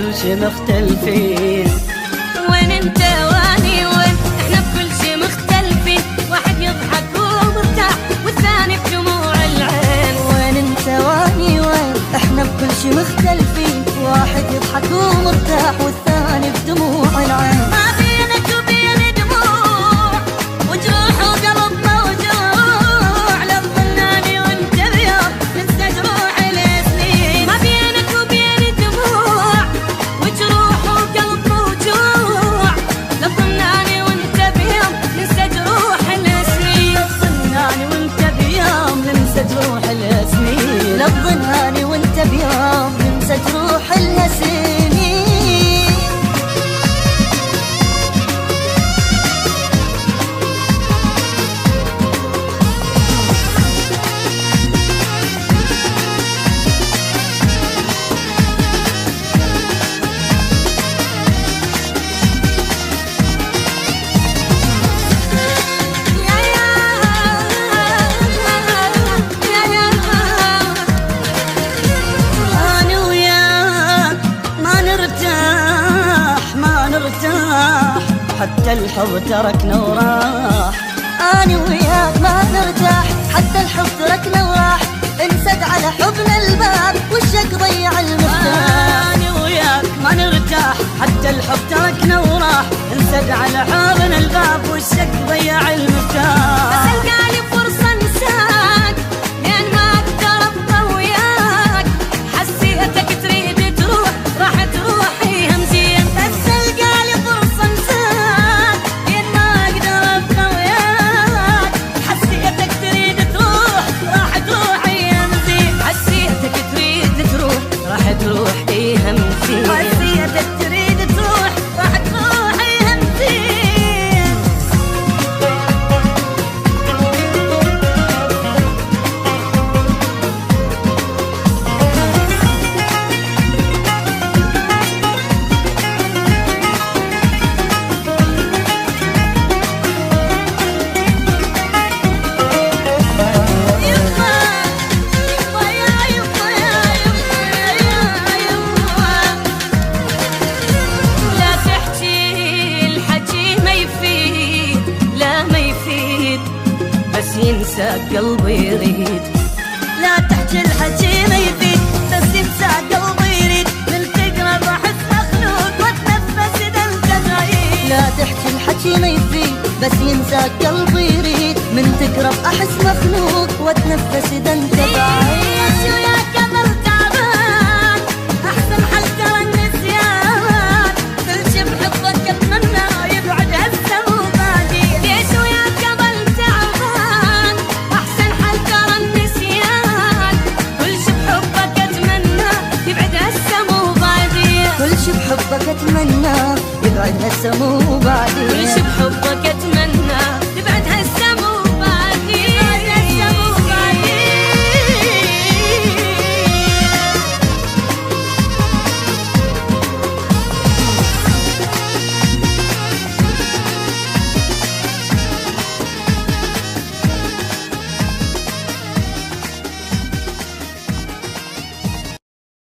بكل شي مختلفين. وين انت واني وين احنا بكل شي مختلفين، واحد يضحك ومرتاح والثاني بدموع العين. وين انت واني وين احنا بكل شي مختلفين، واحد يضحك ومرتاح والثاني بدموع العين. ما بينك وبين دموع وجروح وقلب موجوع، لا تظنني وانت بيوم ننسى جروح السنين. ما بينك وبين دموع وجروح وقلب موجوع، لا تظنني وانت بيوم ننسى جروح السنين. لا تظنني وانت بيوم ننسى جروح السنين. لا تظنني وانت بيوم ننسى جروح السنين. حتى الحب تركنا وراح. أنا وياك ما نرتاح حتى الحب تركنا وراح. انسد على حبنا الباب والشك ضيع المفتاح. أنا وياك ما نرتاح حتى الحب تركنا وراح. انسد على حبنا الباب والشك ضيع المفتاح. بس القالي فرصة انساك لين ما اقدر ابقى وياك. حسيتك تريد تروح راح تروحي همزين. بس القالي فرصة انساك لين ما اقدر ابقى وياك. حسيتك تريد تروح راح تروحي همزين. حسيتك تريد تروح راح تروحي همزين. حسيتك تريد تروح راح تروحي همزين. ينسى قلبي يريد. لا تحكي الحكي ما يفيد بس ينسى قلبي يريد. من تقرب احس مخنوق واتنفس اذا انت بعيد. لا تحكي الحكي ما يفيد بس ينسى قلبي يريد. من تقرب احس مخنوق واتنفس اذا انت بعيد. وياك قبل تعبان احسن حل ترى النسيان. كل شي بحبك اتمنى يبعد هسه مو باقي. ليش وياك قبل تعبان احسن حل ترى النسيان. كل شي بحبك اتمنى يبعد هسه مو باقي. كل شي بحبك اتمنى يبعد هسه مو بعدين. كل شي بحبك اتمنى